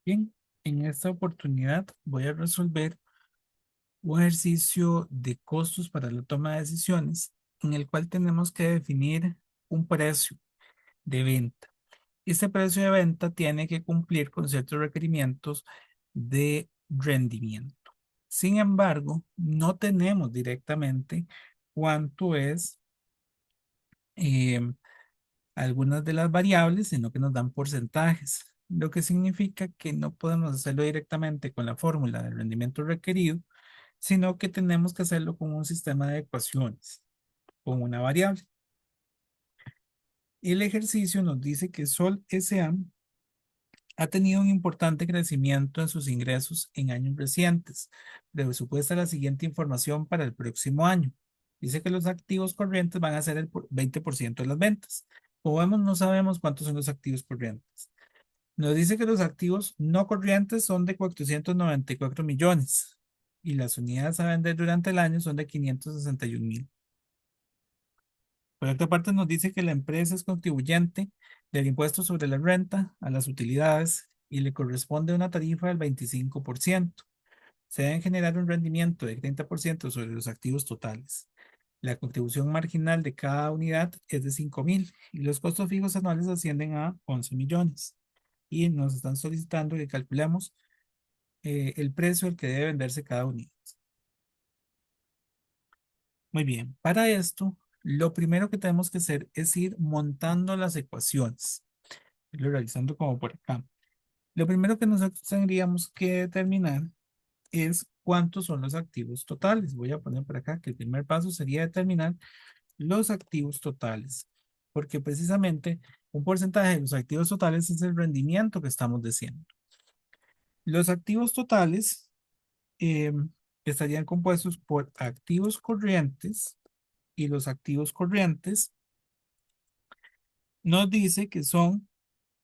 Bien, en esta oportunidad voy a resolver un ejercicio de costos para la toma de decisiones en el cual tenemos que definir un precio de venta. Este precio de venta tiene que cumplir con ciertos requerimientos de rendimiento. Sin embargo, no tenemos directamente cuánto es eh, algunas de las variables, sino que nos dan porcentajes, lo que significa que no podemos hacerlo directamente con la fórmula del rendimiento requerido, sino que tenemos que hacerlo con un sistema de ecuaciones, con una variable. El ejercicio nos dice que Sol S.A. ha tenido un importante crecimiento en sus ingresos en años recientes. Presupuesta la siguiente información para el próximo año. Dice que los activos corrientes van a ser el 20% de las ventas. Como vemos, no sabemos cuántos son los activos corrientes. Nos dice que los activos no corrientes son de 494 millones y las unidades a vender durante el año son de 561.000. Por otra parte, nos dice que la empresa es contribuyente del impuesto sobre la renta a las utilidades y le corresponde una tarifa del 25%. Se debe generar un rendimiento de 30% sobre los activos totales. La contribución marginal de cada unidad es de 5.000 y los costos fijos anuales ascienden a 11 millones. Y nos están solicitando que calculemos el precio al que debe venderse cada unidad. Muy bien, para esto, lo primero que tenemos que hacer es ir montando las ecuaciones, irlo realizando como por acá. Lo primero que nosotros tendríamos que determinar es cuántos son los activos totales. Voy a poner por acá que el primer paso sería determinar los activos totales, porque precisamente un porcentaje de los activos totales es el rendimiento que estamos diciendo. Los activos totales eh, estarían compuestos por activos corrientes y los activos corrientes nos dice que son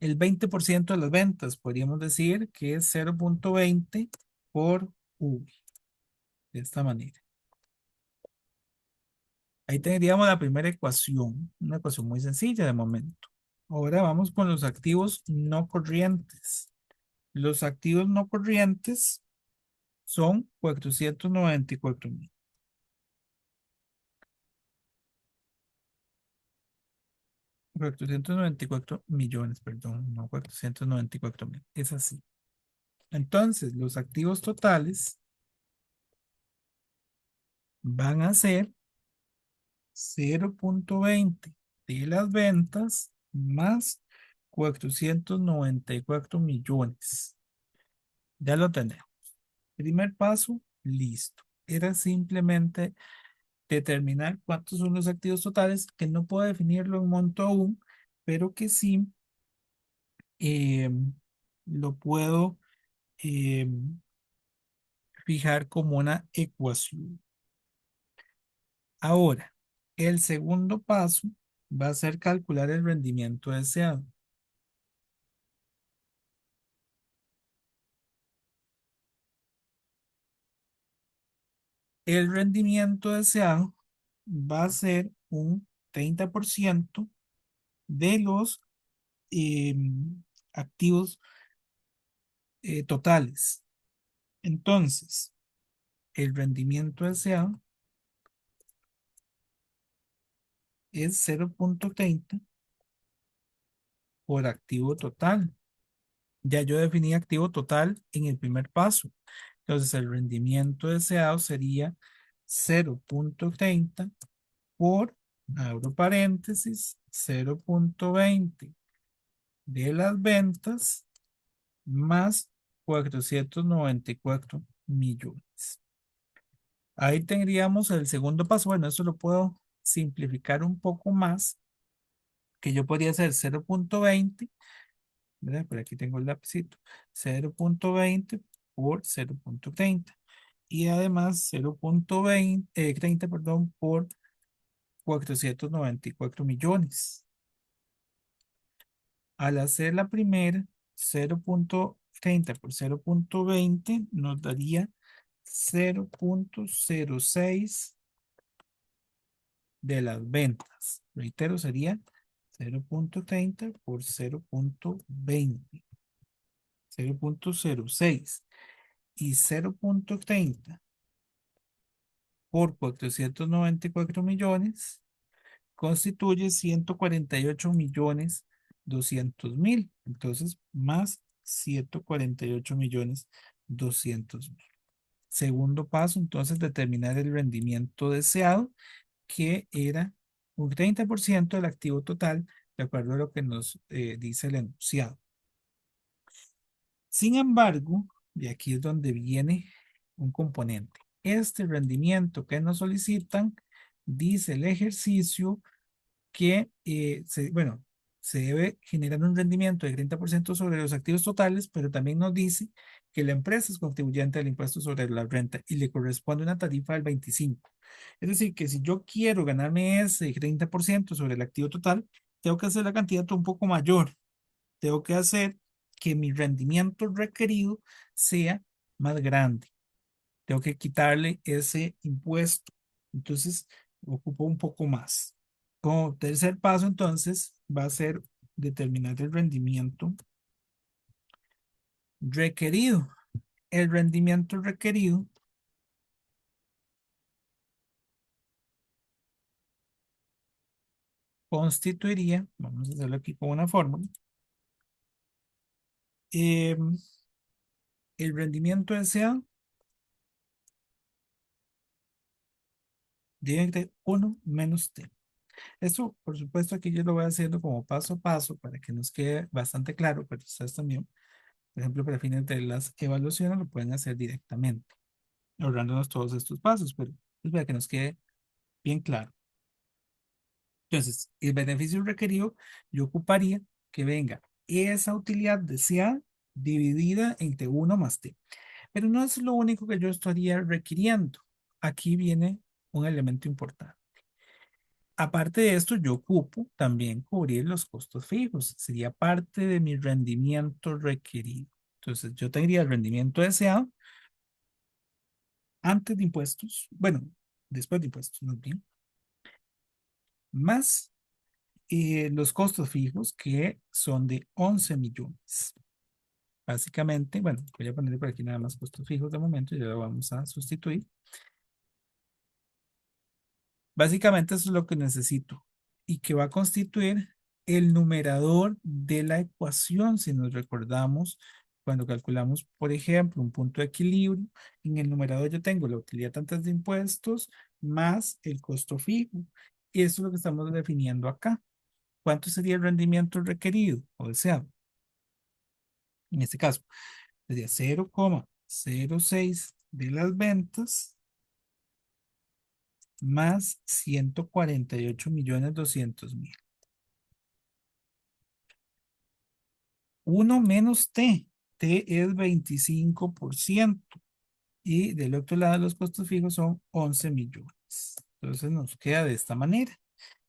el 20% de las ventas. Podríamos decir que es 0,20 por V, de esta manera. Ahí tendríamos la primera ecuación, una ecuación muy sencilla de momento. Ahora vamos con los activos no corrientes. Los activos no corrientes son 494.000. 494 millones, perdón, no 494.000. Es así. Entonces, los activos totales van a ser 0,20 de las ventas más 494 millones. Ya lo tenemos. Primer paso, listo. Era simplemente determinar cuántos son los activos totales, que no puedo definirlo en monto aún, pero que sí eh, lo puedo eh, fijar como una ecuación. Ahora, el segundo paso va a ser calcular el rendimiento deseado. El rendimiento deseado va a ser un 30% de los eh, activos totales. Entonces, el rendimiento deseado es 0,30 por activo total. Ya yo definí activo total en el primer paso. Entonces, el rendimiento deseado sería 0,30 por, abro paréntesis, 0,20 de las ventas más 494 millones. Ahí tendríamos el segundo paso. Bueno, eso lo puedo simplificar un poco más, que yo podría hacer 0,20, ¿verdad? Por aquí tengo el lapicito. 0,20 por 0,30. Y además 0,30, perdón, por 494 millones. Al hacer la primera, 0,30 por 0,20 nos daría 0,06 de las ventas. Reitero, sería 0,30 por 0,20. 0,06 y 0,30 por 494 millones constituye 148.200.000. Entonces, más 148.200.000. Segundo paso, entonces, determinar el rendimiento deseado, que era un 30% del activo total, de acuerdo a lo que nos dice el enunciado. Sin embargo, y aquí es donde viene un componente. Este rendimiento que nos solicitan, dice el ejercicio, que bueno, se debe generar un rendimiento de 30% sobre los activos totales, pero también nos dice que la empresa es contribuyente del impuesto sobre la renta y le corresponde una tarifa del 25%. Es decir, que si yo quiero ganarme ese 30% sobre el activo total, tengo que hacer la cantidad un poco mayor. Tengo que hacer que mi rendimiento requerido sea más grande. Tengo que quitarle ese impuesto. Entonces, ocupo un poco más. Como tercer paso, entonces, va a ser determinar el rendimiento requerido. El rendimiento requerido constituiría, vamos a hacerlo aquí con una fórmula, eh, el rendimiento deseado debe de 1 menos t. Esto, por supuesto, aquí yo lo voy haciendo como paso a paso para que nos quede bastante claro, pero ustedes también, por ejemplo, para fines de las evaluaciones, lo pueden hacer directamente, ahorrándonos todos estos pasos, pero es para que nos quede bien claro. Entonces, el beneficio requerido, yo ocuparía que venga esa utilidad deseada dividida entre 1 más t. Pero no es lo único que yo estaría requiriendo. Aquí viene un elemento importante. Aparte de esto, yo ocupo también cubrir los costos fijos. Sería parte de mi rendimiento requerido. Entonces, yo tendría el rendimiento deseado antes de impuestos, bueno, después de impuestos, más bien, más los costos fijos, que son de 11 millones. Básicamente, bueno, voy a ponerle por aquí nada más costos fijos de momento y ya lo vamos a sustituir. Básicamente eso es lo que necesito y que va a constituir el numerador de la ecuación. Si nos recordamos, cuando calculamos, por ejemplo, un punto de equilibrio, en el numerador yo tengo la utilidad antes de impuestos más el costo fijo. Y eso es lo que estamos definiendo acá. ¿Cuánto sería el rendimiento requerido o deseado? En este caso, sería 0,06 de las ventas más 148.200.000. 1 menos T. T es 25%. Y del otro lado los costos fijos son 11 millones. Entonces nos queda de esta manera.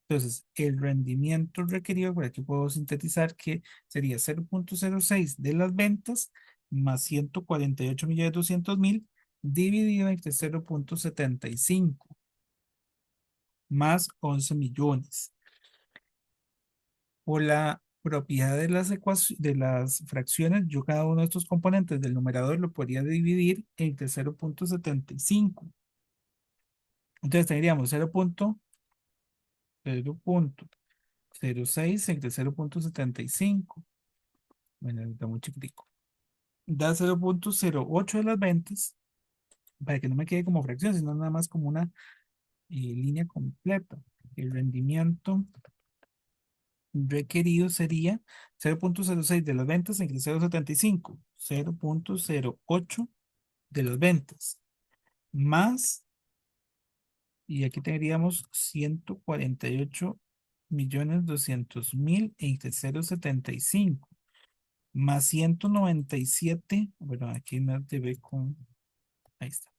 Entonces, el rendimiento requerido, por aquí puedo sintetizar que sería 0,06 de las ventas más 148.200.000 dividido entre 0,75 más 11 millones. Por la propiedad de las de las fracciones, yo cada uno de estos componentes del numerador lo podría dividir entre 0,75. Entonces tendríamos 0,06 entre 0,75. Bueno, está muy chiquitico. Da 0,08 de las ventas, para que no me quede como fracción, sino nada más como una línea completa. El rendimiento requerido sería 0,06 de las ventas entre 0,75, 0,08 de las ventas, más, y aquí tendríamos 148.200.000 entre 0,75, más 197, bueno, aquí me debe con, ahí está,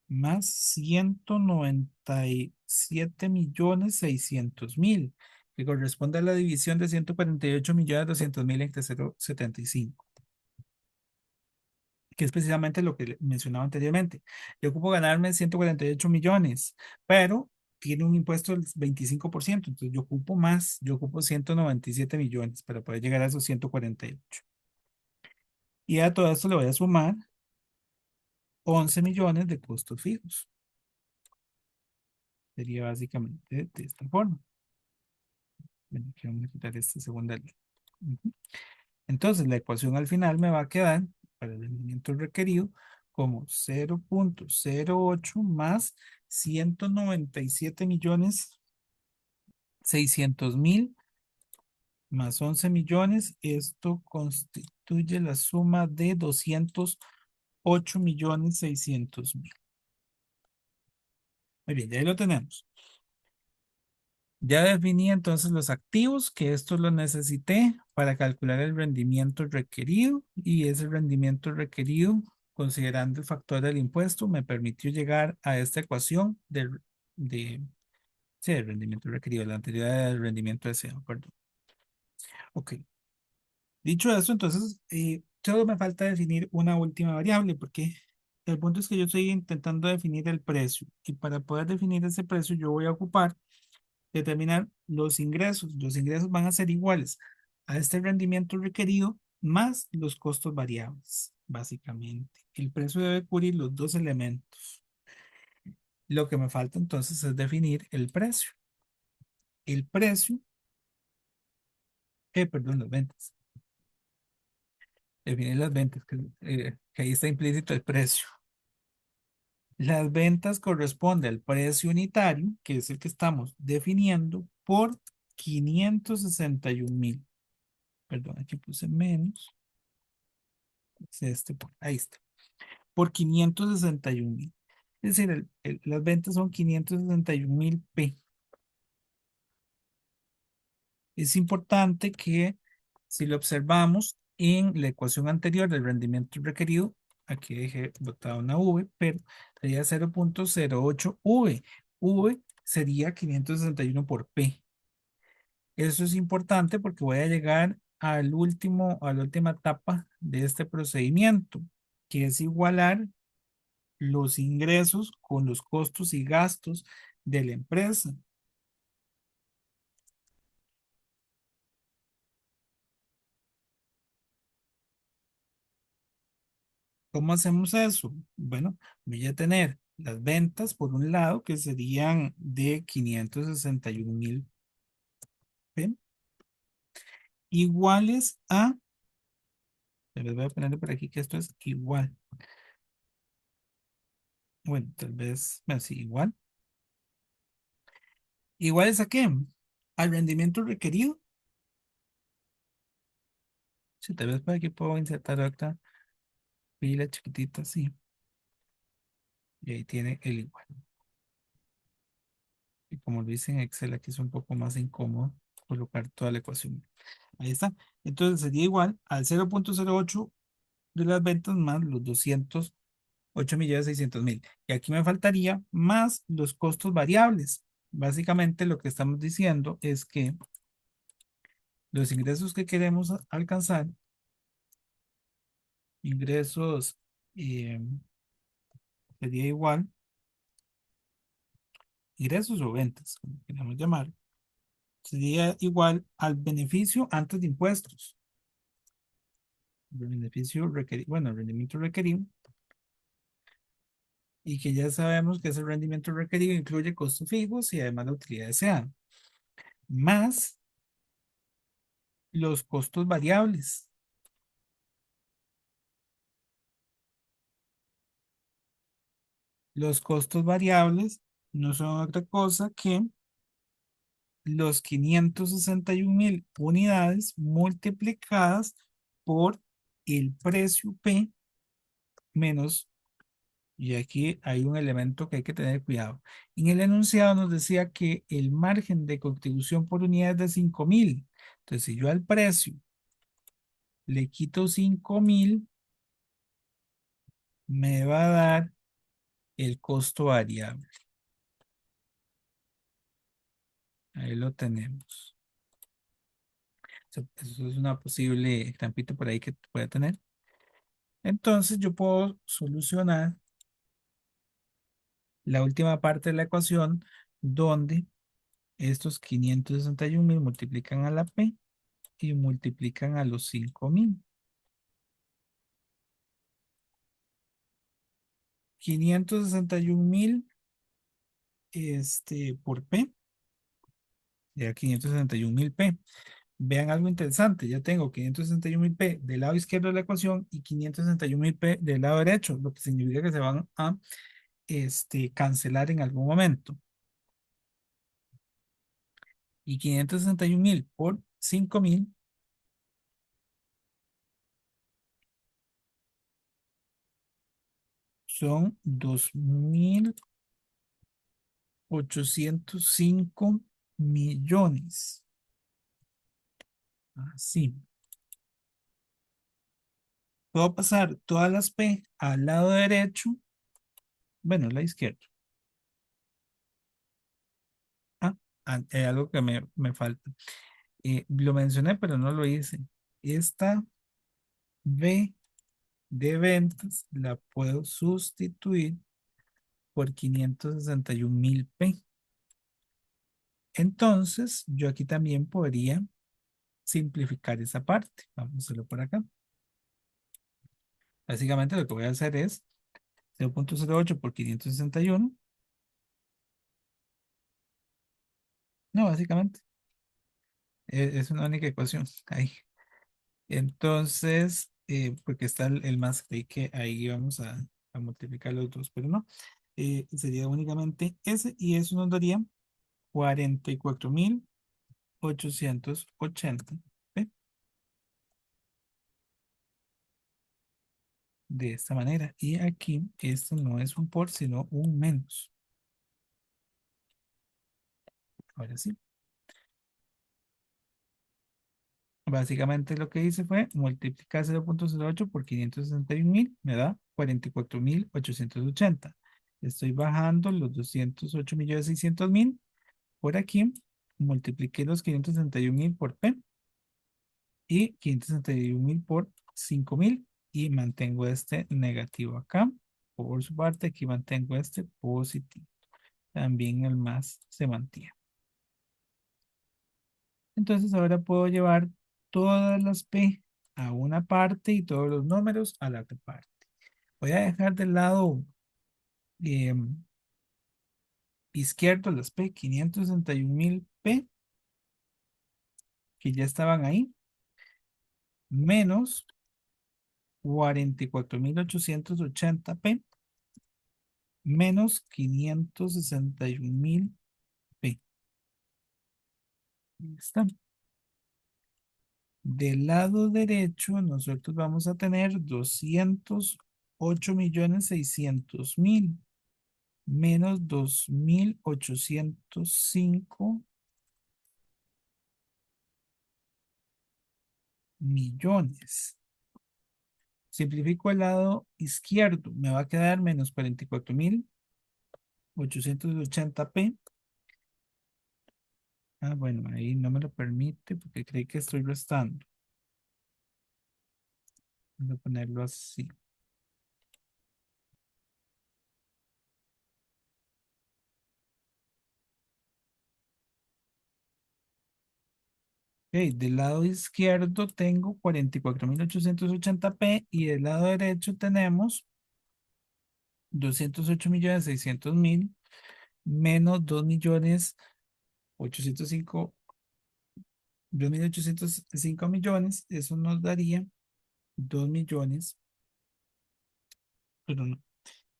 más 197.600.000, que corresponde a la división de 148.200.000 entre 0,75, que es precisamente lo que mencionaba anteriormente. Yo ocupo ganarme 148 millones, pero tiene un impuesto del 25%, entonces yo ocupo más, yo ocupo 197 millones para poder llegar a esos 148. Y a todo esto le voy a sumar 11 millones de costos fijos. Sería básicamente de esta forma. Bueno, aquí vamos a quitar esta segunda línea. Ujú. Entonces, la ecuación al final me va a quedar para el rendimiento requerido como 0,08 más 197 millones 600 mil más 11 millones. Esto constituye la suma de 208 millones 600 mil. Muy bien, ya ahí lo tenemos. Ya definí entonces los activos, que esto lo necesité para calcular el rendimiento requerido, y ese rendimiento requerido, considerando el factor del impuesto, me permitió llegar a esta ecuación de, sí, del rendimiento requerido, la anterior era el rendimiento deseado, perdón. Ok, dicho eso, entonces solo me falta definir una última variable, porque el punto es que yo estoy intentando definir el precio, y para poder definir ese precio yo voy a ocupar determinar los ingresos. Los ingresos van a ser iguales a este rendimiento requerido más los costos variables, básicamente. El precio debe cubrir los dos elementos. Lo que me falta entonces es definir el precio. El precio, perdón, las ventas. Definir las ventas, que ahí está implícito el precio. Las ventas corresponde al precio unitario, que es el que estamos definiendo, por 561,000. Perdón, aquí puse menos. Es ahí está. Por 561,000. Es decir, las ventas son 561,000 P. Es importante que si lo observamos en la ecuación anterior del rendimiento requerido, aquí dejé botada una V, pero sería 0,08 V. V sería 561 por P. Eso es importante porque voy a llegar a la última etapa de este procedimiento, que es igualar los ingresos con los costos y gastos de la empresa. ¿Cómo hacemos eso? Bueno, voy a tener las ventas por un lado, que serían de 561,000 P, iguales a, les voy a poner por aquí que esto es igual. Bueno, tal vez, bueno, sí, igual. ¿Iguales a qué? Al rendimiento requerido. Si tal vez por aquí puedo insertar otra pila chiquitita, sí. Y ahí tiene el igual. Y como lo hice en Excel, aquí es un poco más incómodo colocar toda la ecuación. Ahí está. Entonces sería igual al 0,08 de las ventas más los 208,600,000. Y aquí me faltaría más los costos variables. Básicamente lo que estamos diciendo es que los ingresos que queremos alcanzar, ingresos, eh, sería igual, ingresos o ventas, como queramos llamar, sería igual al beneficio antes de impuestos. El beneficio requerido, bueno, el rendimiento requerido, y que ya sabemos que ese rendimiento requerido incluye costos fijos y además la utilidad deseada, más los costos variables. Los costos variables no son otra cosa que los 561,000 unidades multiplicadas por el precio P menos, y aquí hay un elemento que hay que tener cuidado. En el enunciado nos decía que el margen de contribución por unidad es de 5,000. Entonces, si yo al precio le quito 5,000, me va a dar el costo variable. Ahí lo tenemos. Eso es una posible estampita por ahí que pueda tener. Entonces yo puedo solucionar la última parte de la ecuación donde estos 561,000 multiplican a la P y multiplican a los 5,000. 561,000 por P, ya 561,000 P. Vean algo interesante, ya tengo 561,000 P del lado izquierdo de la ecuación y 561,000 P del lado derecho, lo que significa que se van a cancelar en algún momento. Y 561,000 por 5,000 son 2,805,000,000. Así. Puedo pasar todas las P al lado derecho, bueno, al lado izquierdo. Ah, hay algo que me falta. Lo mencioné, pero no lo hice. Esta B de ventas la puedo sustituir por 561,000 P. Entonces, yo aquí también podría simplificar esa parte. Vamos a hacerlo por acá. Básicamente lo que voy a hacer es 0,08 por 561. No, básicamente es una única ecuación ahí. Entonces, porque está el más, creí que ahí vamos a multiplicar los dos, pero no. Sería únicamente ese y eso nos daría 44,880. ¿Ve? De esta manera. Y aquí, esto no es un por, sino un menos. Ahora sí. Básicamente lo que hice fue multiplicar 0,08 por 561,000, me da 44,880. Estoy bajando los 208,600,000 por aquí. Multipliqué los 561,000 por P y 561,000 por 5,000 y mantengo este negativo acá. Por su parte, aquí mantengo este positivo. También el más se mantiene. Entonces ahora puedo llevar todas las P a una parte y todos los números a la otra parte. Voy a dejar del lado eh, izquierdo las P, 561,000 P, que ya estaban ahí, menos 44,880 P, menos 561,000 P. Ahí está. Del lado derecho, nosotros vamos a tener 208,600,000 menos 2,805,000,000. Simplifico el lado izquierdo, me va a quedar menos 44,880 P. Ah, bueno, ahí no me lo permite porque cree que estoy restando. Voy a ponerlo así. Ok, del lado izquierdo tengo 44,880 P y del lado derecho tenemos 208,600,000 menos 2,805,000,000. Eso nos daría 2,000,000, pero no,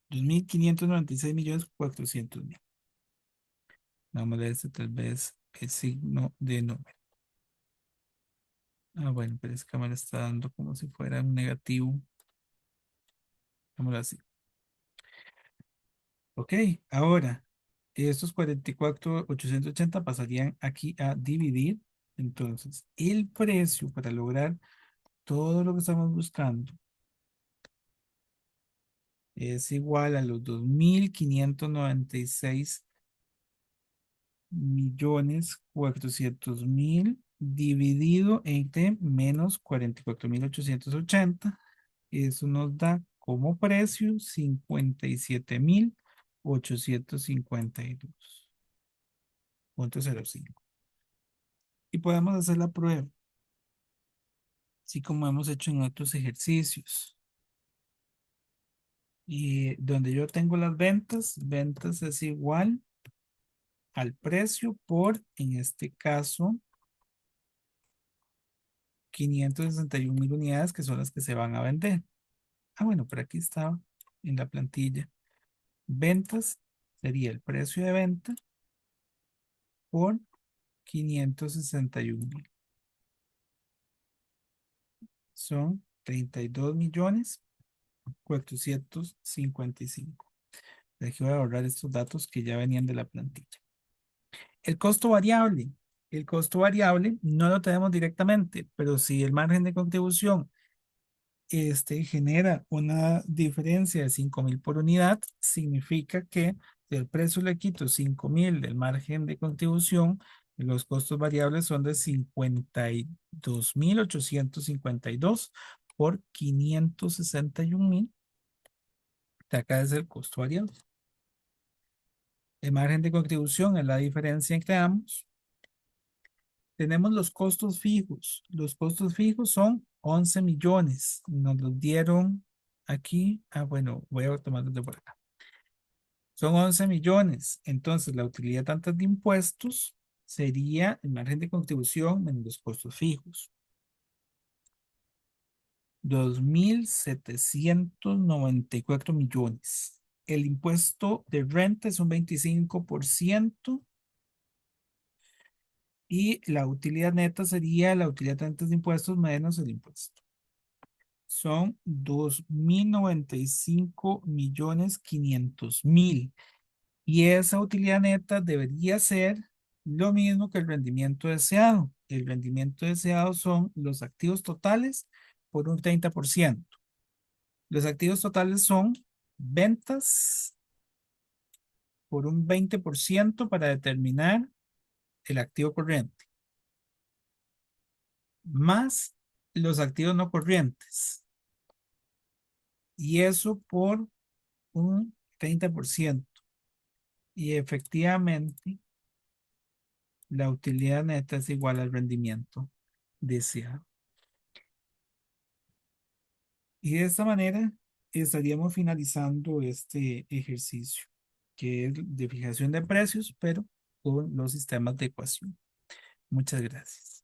2,596,400,000. Vamos a este tal vez el signo de número. Ah, bueno, pero es que me lo está dando como si fuera un negativo. Vamos así. Ok, ahora estos 44,880 pasarían aquí a dividir. Entonces, el precio para lograr todo lo que estamos buscando es igual a los 2,596,400,000 dividido entre menos 44,880. Eso nos da como precio 57,852,05. Y podemos hacer la prueba, así como hemos hecho en otros ejercicios. Y donde yo tengo las ventas, ventas es igual al precio por, en este caso, 561.000 unidades que son las que se van a vender. Ah, bueno, por aquí estaba en la plantilla. Ventas sería el precio de venta por 561.000. Son 32.455.000. Dejé de ahorrar estos datos que ya venían de la plantilla. El costo variable. El costo variable no lo tenemos directamente, pero si el margen de contribución genera una diferencia de 5.000 por unidad, significa que si el precio le quito 5.000 del margen de contribución, los costos variables son de 52.852 por 561.000. Acá es el costo variable. El margen de contribución es la diferencia entre ambos. Tenemos los costos fijos. Los costos fijos son 11 millones. Nos los dieron aquí. Ah, bueno, voy a tomar de por acá. Son 11 millones. Entonces, la utilidad antes de impuestos sería el margen de contribución menos los costos fijos. 2.794 millones. El impuesto de renta es un 25%. Y la utilidad neta sería la utilidad antes de impuestos menos el impuesto. Son 2.095.500.000. Y esa utilidad neta debería ser lo mismo que el rendimiento deseado. El rendimiento deseado son los activos totales por un 30%. Los activos totales son ventas por un 20% para determinar el activo corriente, más los activos no corrientes. Y eso por un 30%. Y efectivamente, la utilidad neta es igual al rendimiento deseado. Y de esta manera estaríamos finalizando este ejercicio, que es de fijación de precios, pero con los sistemas de ecuación. Muchas gracias.